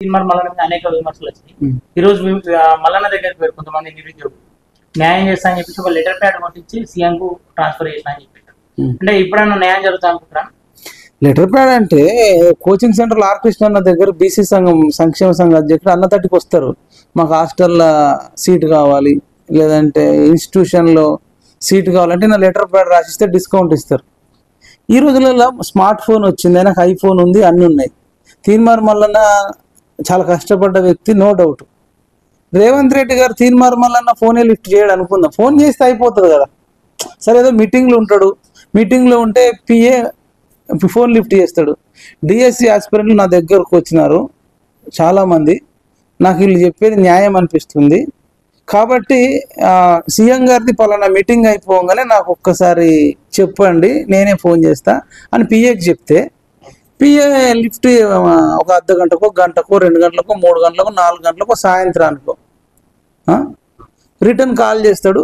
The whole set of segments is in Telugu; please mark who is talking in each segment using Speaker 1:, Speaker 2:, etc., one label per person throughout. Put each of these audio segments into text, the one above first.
Speaker 1: సినిమా మల్లన్న అనేక విమర్శలు వచ్చినాయి. ఈ రోజు మల్లన్న దగ్గరికి పోయి కొంతమంది నిరుద్యోగులు న్యాయం చేస్తా అని చెప్పేసి ఒక లెటర్ ప్యాడ్ పంపించి సీఎం కు ట్రాన్స్ఫర్ చేసిన అని చెప్పారు. అంటే ఇప్పుడన్నా న్యాయం జరుగుతా అనుకుంటున్నా.
Speaker 2: లెటర్ ప్యాడ్ అంటే కోచింగ్ సెంటర్ ఆర్ కృష్ణ అన్న దగ్గర బీసీ సంఘం సంక్షేమ సంఘ అధ్యక్షుడు అన్న తట్టికి వస్తారు, మాకు హాస్టల్లో సీట్ కావాలి లేదంటే ఇన్స్టిట్యూషన్లో సీట్ కావాలంటే నా లెటర్ ప్యాడ్ రాసిస్తే డిస్కౌంట్ ఇస్తారు. ఈ రోజులలో స్మార్ట్ ఫోన్ వచ్చింది, ఆయనకు ఐఫోన్ ఉంది, అన్నీ ఉన్నాయి. తీన్మార్ మల్లన్న చాలా కష్టపడ్డ వ్యక్తి, నో డౌట్. రేవంత్ రెడ్డి గారు తీన్మార్ మల్లన్న ఫోనే లిఫ్ట్ చేయడం అనుకుందాం, ఫోన్ చేస్తే అయిపోతుంది కదా. సరే ఏదో మీటింగ్లో ఉంటాడు, మీటింగ్లో ఉంటే పిఏ ఫోన్ లిఫ్ట్ చేస్తాడు. డిఎస్సి ఆస్పిరెంట్లు నా దగ్గరకు వచ్చినారు చాలామంది, నాకు వీళ్ళు చెప్పేది న్యాయం అనిపిస్తుంది కాబట్టి సీఎం గారిది పలానా మీటింగ్ అయిపోగానే నాకు ఒక్కసారి చెప్పండి నేనే ఫోన్ చేస్తా అని పిఏకి చెప్తే పిఏ లిఫ్ట్ ఒక అర్ధ గంటకో గంటకో 2 గంటలకో 3 గంటలకో 4 గంటలకో సాయంత్రానికో రిటర్న్ కాల్ చేస్తాడు.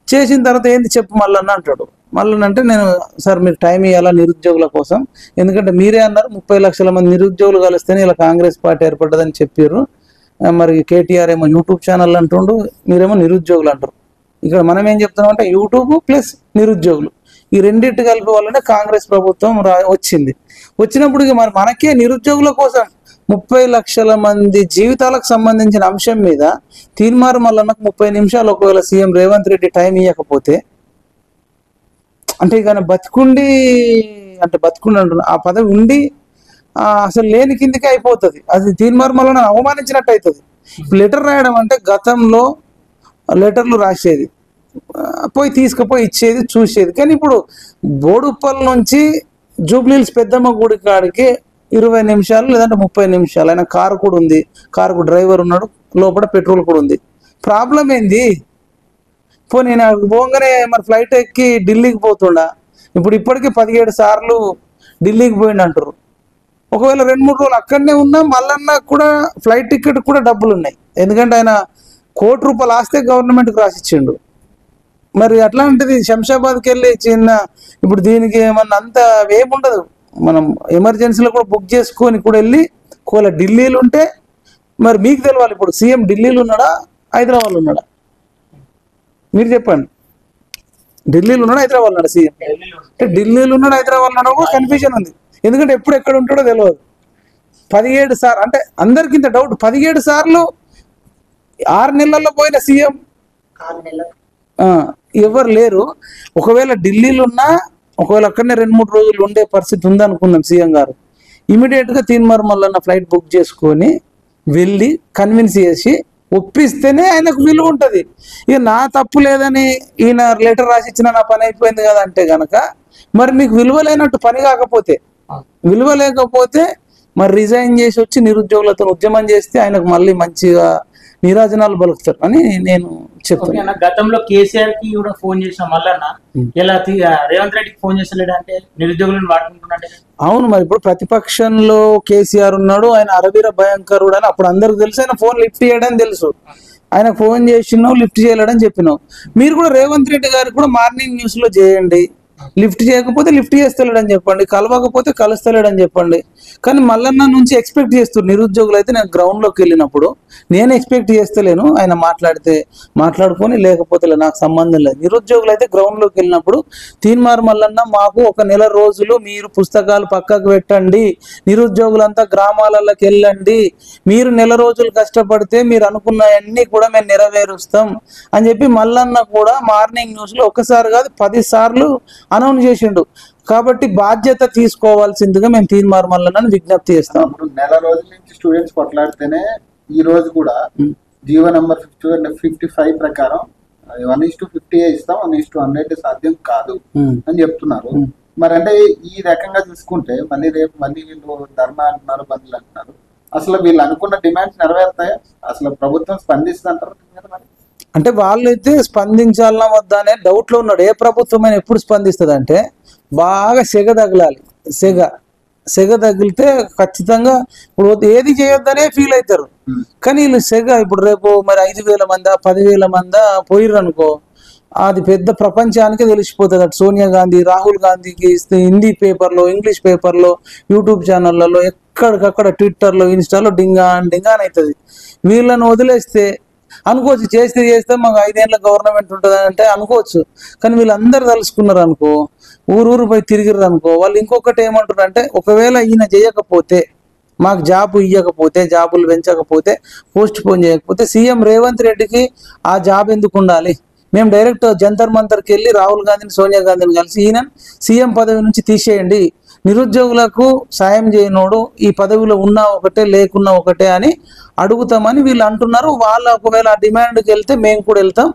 Speaker 2: చేసిన తర్వాత ఏంటి చెప్పు మల్లన్న అంటాడు. మల్లన్న అంటే నేను సార్ మీకు టైం ఇవ్వాలా నిరుద్యోగుల కోసం, ఎందుకంటే మీరే అన్నారు 30 లక్షల మంది నిరుద్యోగులు కలిస్తేనే ఇలా కాంగ్రెస్ పార్టీ ఏర్పడ్డదని చెప్పారు, మరి కేటీఆర్ ఏమో యూట్యూబ్ ఛానల్ అంటుండు, మీరేమో నిరుద్యోగులు అంటారు. ఇక్కడ మనం ఏం చెప్తున్నాం అంటే యూట్యూబ్ ప్లస్ నిరుద్యోగులు ఈ రెండింటి కలిపి వల్లనే కాంగ్రెస్ ప్రభుత్వం వచ్చింది. వచ్చినప్పుడు మరి మనకే నిరుద్యోగుల కోసం 30 లక్షల మంది జీవితాలకు సంబంధించిన అంశం మీద తీన్మార్ మల్లన్నకు 30 నిమిషాలు ఒకవేళ సీఎం రేవంత్ రెడ్డి టైం ఇవ్వకపోతే అంటే ఇక బతుకుండి అంటే బతుకుండి అంటున్నా ఆ పదవి ఉండి అసలు లేని కిందికి అయిపోతుంది. అది తీన్మార్ మల్లన్న అవమానించినట్టు అవుతుంది. లెటర్ రాయడం అంటే గతంలో లెటర్లు రాసేది, పోయి తీసుకుపోయి ఇచ్చేది, చూసేది. కానీ ఇప్పుడు బోడుప్పల్ నుంచి జూబ్లీహిల్స్ పెద్దమ్మ గుడి కాడికి 20 నిమిషాలు లేదంటే 30 నిమిషాలు. ఆయన కారు కూడా ఉంది, కారుకు డ్రైవర్ ఉన్నాడు, లోపల పెట్రోల్ కూడా ఉంది. ప్రాబ్లం ఏంది? పోనీ నేను పోగానే మరి ఫ్లైట్ ఎక్కి ఢిల్లీకి పోతుండా, ఇప్పుడు ఇప్పటికీ 17 సార్లు ఢిల్లీకి పోయిండు అంటారు. ఒకవేళ 2-3 రోజులు అక్కడనే ఉన్నా మల్లన్న కూడా ఫ్లైట్ టికెట్ కూడా డబ్బులు ఉన్నాయి, ఎందుకంటే ఆయన ₹1 కోటి ఆస్తే గవర్నమెంట్కి రాసిచ్చిండు. మరి అట్లాంటిది శంషాబాద్కి వెళ్ళి చిన్న ఇప్పుడు దీనికి ఏమన్నా అంత ఏముండదు, మనం ఎమర్జెన్సీలో కూడా బుక్ చేసుకొని కూడా వెళ్ళి ఒకవేళ ఢిల్లీలో ఉంటే మరి మీకు తెలవాలి. ఇప్పుడు సీఎం ఢిల్లీలో ఉన్నాడా హైదరాబాద్లో ఉన్నాడా మీరు చెప్పండి. ఢిల్లీలో ఉన్నాడా హైదరాబాద్లో ఉన్నాడా సీఎం? అంటే ఢిల్లీలో ఉన్నాడు హైదరాబాద్లో ఉన్నాడో కూడా కన్ఫ్యూజన్ ఉంది, ఎందుకంటే ఎప్పుడు ఎక్కడ ఉంటాడో తెలియదు. 17 సార్లు అంటే అందరికింత డౌట్, 17 సార్లు 6 నెలల్లో పోయిన సీఎం ఎవరు లేరు. ఒకవేళ ఢిల్లీలో ఉన్నా ఒకవేళ అక్కడనే 2-3 రోజులు ఉండే పరిస్థితి ఉందనుకుందాం, సీఎం గారు ఇమీడియట్గా తీన్మార్ మల్లన్న ఫ్లైట్ బుక్ చేసుకొని వెళ్ళి కన్విన్స్ చేసి ఒప్పిస్తేనే ఆయనకు విలువ ఉంటుంది. ఇక నా తప్పు లేదని ఈయన లెటర్ రాసి ఇచ్చిన నా పని అయిపోయింది కదా అంటే గనక మరి మీకు విలువ లేనట్టు. పని కాకపోతే విలువ లేకపోతే మరి రిజైన్ చేసి వచ్చి నిరుద్యోగులతో ఉద్యమం చేస్తే ఆయనకు మళ్ళీ మంచిగా నీరాజనాలు బలుకుతారు అని నేను చెప్తాను.
Speaker 1: గతంలో కేసీఆర్ కి కూడా ఫోన్ చేసిన మల్లన్న ఇలా రేవంత్ రెడ్డికి ఫోన్ చేస్తలేడు అంటే నిరుద్యోగులను వాడుకుంటున్నట్టే.
Speaker 2: అవును, మరి ఇప్పుడు ప్రతిపక్షంలో కేసీఆర్ ఉన్నాడు, ఆయన అరవీర భయంకరుడు అని అప్పుడు అందరికి తెలుసు. ఆయన ఫోన్ లిఫ్ట్ చేయడం తెలుసు, ఆయన ఫోన్ చేసినావు లిఫ్ట్ చేయలేడని చెప్పినావు. మీరు కూడా రేవంత్ రెడ్డి గారికి కూడా మార్నింగ్ న్యూస్ లో చేయండి, లిఫ్ట్ చేయకపోతే లిఫ్ట్ చేస్తలేడని చెప్పండి, కలవకపోతే కలుస్తలేడని చెప్పండి. కానీ మల్లన్న నుంచి ఎక్స్పెక్ట్ చేస్తారు నిరుద్యోగులు. అయితే నేను గ్రౌండ్లోకి వెళ్ళినప్పుడు నేను ఎక్స్పెక్ట్ చేస్తలేను, ఆయన మాట్లాడితే మాట్లాడుకొని లేకపోతే నాకు సంబంధం లేదు. నిరుద్యోగులు అయితే గ్రౌండ్లోకి వెళ్ళినప్పుడు తీన్మార్ మల్లన్న మాకు 1 నెల రోజులు మీరు పుస్తకాలు పక్కకు పెట్టండి, నిరుద్యోగులంతా గ్రామాలలోకి వెళ్ళండి, మీరు నెల రోజులు కష్టపడితే మీరు అనుకున్నవన్నీ కూడా మేము నెరవేరుస్తాం అని చెప్పి మల్లన్న కూడా మార్నింగ్ న్యూస్లో ఒక్కసారి కాదు 10 సార్లు అనౌన్స్ చేసిండు. కాబట్టి బాధ్యత తీసుకోవాల్సిందిగా మేము తీన్మార్ మల్లన్నని విజ్ఞప్తి చేస్తాం.
Speaker 3: నెల రోజుల నుంచి స్టూడెంట్స్ కొట్లాడితేనే ఈ రోజు కూడా జీవో నంబర్ 55 ప్రకారం 1:50 ఇస్తాం, 1:100 సాధ్యం కాదు అని చెప్తున్నారు. మరి అంటే ఈ రకంగా చూసుకుంటే మళ్ళీ రేపు మళ్ళీ వీళ్ళు ధర్నా అంటున్నారు, బంద్లు అంటున్నారు. అసలు వీళ్ళు అనుకున్న డిమాండ్స్ నెరవేరుతాయా? అసలు ప్రభుత్వం స్పందిస్తుంటారు?
Speaker 2: అంటే వాళ్ళైతే స్పందించాలన్నా వద్దా అనే డౌట్ లో ఉన్నాడు. ఏ ప్రభుత్వం అయినా ఎప్పుడు స్పందిస్తుంది అంటే బాగా సెగ తగలాలి, సెగ తగిలితే ఖచ్చితంగా ఇప్పుడు ఏది చేయొద్దనే ఫీల్ అవుతారు. కానీ వీళ్ళు సెగ ఇప్పుడు రేపు మరి 5,000 మందా 10,000 మందా పోయిర్రు అనుకో, అది పెద్ద ప్రపంచానికి తెలిసిపోతుంది. అటు సోనియా గాంధీ, రాహుల్ గాంధీకి హిందీ పేపర్లో, ఇంగ్లీష్ పేపర్లో, యూట్యూబ్ ఛానళ్ళలో, ఎక్కడికక్కడ ట్విట్టర్లో, ఇన్స్టాలో డింగాన్ అవుతుంది. వీళ్ళని వదిలేస్తే అనుకోవచ్చు, చేస్తే మాకు 5 ఏళ్ళ గవర్నమెంట్ ఉంటుంది అంటే అనుకోవచ్చు. కానీ వీళ్ళందరూ తలుసుకున్నారు అనుకో, ఊరు పోయి తిరిగిర్రు అనుకో, వాళ్ళు ఇంకొకటి ఏమంటారు అంటే, ఒకవేళ ఈయన చేయకపోతే, మాకు జాబు ఇవ్వకపోతే, జాబులు పెంచకపోతే, పోస్ట్ పోన్ చేయకపోతే సీఎం రేవంత్ రెడ్డికి ఆ జాబ్ ఎందుకు ఉండాలి? మేము డైరెక్ట్ జంతర్ మంతర్కి వెళ్ళి రాహుల్ గాంధీని, సోనియా గాంధీని కలిసి ఈయన సీఎం పదవి నుంచి తీసేయండి, నిరుద్యోగులకు సాయం చేయనోడు ఈ పదవిలో ఉన్నా ఒకటే లేకున్నా ఒకటే అని అడుగుతామని వీళ్ళు అంటున్నారు. వాళ్ళు ఒకవేళ ఆ డిమాండ్కి వెళ్తే మేము కూడా వెళ్తాం.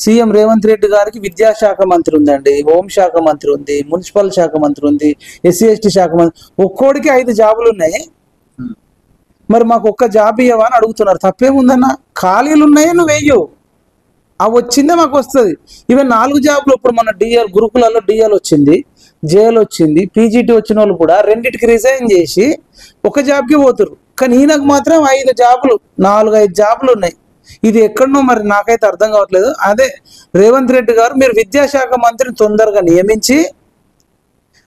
Speaker 2: సీఎం రేవంత్ రెడ్డి గారికి విద్యాశాఖ మంత్రి ఉందండి, హోంశాఖ మంత్రి ఉంది, మున్సిపల్ శాఖ మంత్రి ఉంది, ఎస్సీ ఎస్టీ శాఖ మంత్రి, ఒక్కోడికి 5 జాబులు ఉన్నాయి. మరి మాకు ఒక్క జాబ్ ఇవ్వవా అని అడుగుతున్నారు. తప్పేముందన్న, ఖాళీలు ఉన్నాయే, నువ్వు వెయ్యు, అవి వచ్చిందే మాకు వస్తుంది. ఈవెన్ 4 జాబులు ఇప్పుడు మన డిఎల్ గురుకులలో డిఎల్ వచ్చింది, జేఎల్ వచ్చింది, పీజీటీ వచ్చిన వాళ్ళు కూడా రెండింటికి రిజైన్ చేసి ఒక జాబ్కి పోతురు. కానీ ఈయనకు మాత్రం 5 జాబులు, 4-5 జాబులు ఉన్నాయి. ఇది ఎక్కడనో మరి నాకైతే అర్థం కావట్లేదు. అదే రేవంత్ రెడ్డి గారు, మీరు విద్యాశాఖ మంత్రిని తొందరగా నియమించి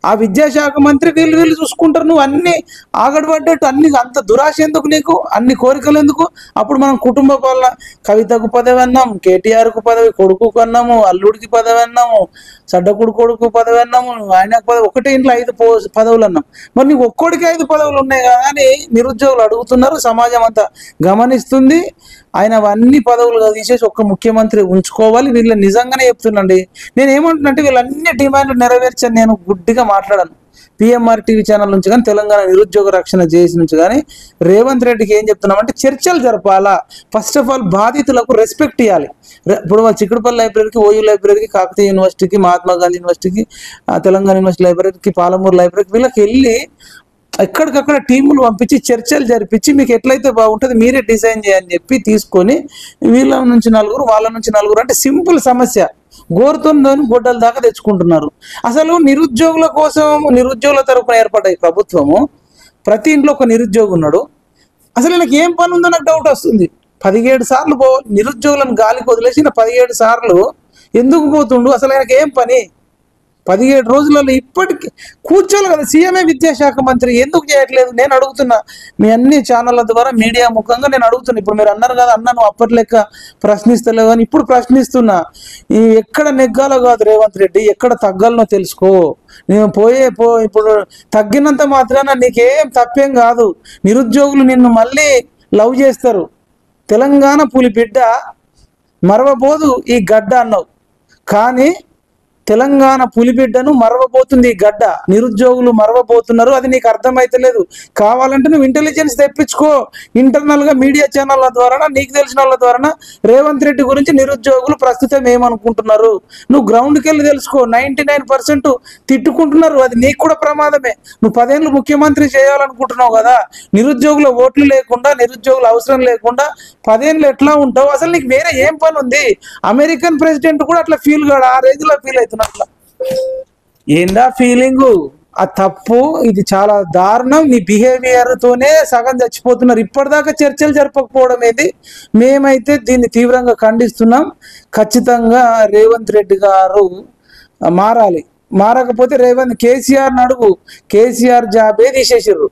Speaker 2: ఆ విద్యాశాఖ మంత్రి వీళ్ళు చూసుకుంటారు. నువ్వు అన్ని ఆగడబడ్డట్టు, అన్ని అంత దురాశ ఎందుకు నీకు, అన్ని కోరికలు ఎందుకు? అప్పుడు మనం కుటుంబ పాలన, కవితకు పదవి అన్నాము, కేటీఆర్కు పదవి, కొడుకు అన్నాము, అల్లుడికి పదవి అన్నాము, సడ్డకుడు కొడుకు పదవి అన్నాము, ఆయనకు పదవి, ఒకటే ఇంట్లో 5 పదవులు అన్నాం. మరి నీకు ఒక్కోడికి 5 పదవులు ఉన్నాయి కదా అని నిరుద్యోగులు అడుగుతున్నారు. సమాజం అంతా గమనిస్తుంది. ఆయన అవన్నీ పదవులు తీసేసి ఒక్క ముఖ్యమంత్రి ఉంచుకోవాలి. వీళ్ళు నిజంగానే చెప్తున్నాండి. నేను ఏమంటున్నానంటే, వీళ్ళన్ని డిమాండ్లు నెరవేర్చని నేను గుడ్డిగా మాట్లాడాను. పిఎంఆర్ టీవీ ఛానల్ నుంచి కానీ, తెలంగాణ నిరుద్యోగ రక్షణ జేఏసీ నుంచి కానీ రేవంత్ రెడ్డికి ఏం చెప్తున్నామంటే, చర్చలు జరపాలా. ఫస్ట్ ఆఫ్ ఆల్ బాధితులకు రెస్పెక్ట్ ఇవ్వాలి. ఇప్పుడు వాళ్ళు చిక్కుడుపల్లి లైబ్రరీకి, ఓయూ లైబ్రరీకి, కాకతీయ యూనివర్సిటీకి, మహాత్మా గాంధీ యూనివర్సిటీకి, తెలంగాణ యూనివర్సిటీ లైబ్రరీకి, పాలమూరు లైబ్రరీకి, వీళ్ళకి వెళ్ళి ఎక్కడికక్కడ టీములు పంపించి చర్చలు జరిపించి మీకు ఎట్లయితే బాగుంటుంది మీరే డిజైన్ చేయని చెప్పి తీసుకొని, వీళ్ళ నుంచి 4, వాళ్ళ నుంచి 4 అంటే సింపుల్ సమస్య గోరుతోని గొడ్డల దాకా తెచ్చుకుంటున్నారు. అసలు నిరుద్యోగుల కోసం, నిరుద్యోగుల తరపున ఏర్పడ్డ ఈ ప్రభుత్వము, ప్రతి ఇంట్లో ఒక నిరుద్యోగి ఉన్నాడు. అసలు నాకు ఏం పని ఉందో నాకు డౌట్ వస్తుంది. 17 సార్లు నిరుద్యోగులను గాలికి వదిలేసి 17 సార్లు ఎందుకు పోతుండు? అసలు ఆయనకి ఏం పని? 17 రోజులలో ఇప్పటికీ కూర్చోవాలి కదా. సీఎంఏ విద్యాశాఖ మంత్రి ఎందుకు చేయట్లేదు నేను అడుగుతున్నా. మీ అన్ని ఛానళ్ళ ద్వారా, మీడియా ముఖంగా నేను అడుగుతున్నా. ఇప్పుడు మీరు అన్నారు కదా, అన్న నువ్వు అప్పటి లెక్క ప్రశ్నిస్తలేవు అని ఇప్పుడు ప్రశ్నిస్తున్నా. ఈ ఎక్కడ నెగ్గాలో కాదు రేవంత్ రెడ్డి, ఎక్కడ తగ్గాలనో తెలుసుకో. నేను ఇప్పుడు తగ్గినంత మాత్రాన నీకేం తప్పేం కాదు. నిరుద్యోగులు నిన్ను మళ్ళీ లవ్ చేస్తారు. తెలంగాణ పులి బిడ్డ మరవబోదు ఈ గడ్డ అన్నావు, కానీ తెలంగాణ పులిబిడ్డను మరవబోతుంది ఈ గడ్డ. నిరుద్యోగులు మరవబోతున్నారు, అది నీకు అర్థమైతలేదు. కావాలంటే నువ్వు ఇంటెలిజెన్స్ తెప్పించుకో. ఇంటర్నల్గా మీడియా ఛానళ్ళ ద్వారా, నీకు తెలిసిన వాళ్ళ ద్వారా రేవంత్ రెడ్డి గురించి నిరుద్యోగులు ప్రస్తుతం ఏమనుకుంటున్నారు నువ్వు గ్రౌండ్కి వెళ్ళి తెలుసుకో. 99% తిట్టుకుంటున్నారు, అది నీకు కూడా ప్రమాదమే. నువ్వు 10 ఏళ్ళు ముఖ్యమంత్రి చేయాలనుకుంటున్నావు కదా, నిరుద్యోగుల ఓట్లు లేకుండా, నిరుద్యోగుల అవసరం లేకుండా 10 ఏళ్ళు ఎట్లా ఉంటావు? అసలు నీకు వేరే ఏం పని ఉంది? అమెరికన్ ప్రెసిడెంట్ కూడా అట్లా ఫీల్ కాడు, ఆ రేంజ్లో ఫీల్ అవుతున్నా. అట్లా ఏందా ఫీలింగు? ఆ తప్పు, ఇది చాలా దారుణం. నీ బిహేవియర్ తోనే సగం చచ్చిపోతున్నారు. ఇప్పటిదాకా చర్చలు జరపకపోవడం ఏది? మేమైతే దీన్ని తీవ్రంగా ఖండిస్తున్నాం. ఖచ్చితంగా రేవంత్ రెడ్డి గారు మారాలి. మారకపోతే కేసీఆర్ అడుగు, కేసీఆర్ జాబే తీసేసారు.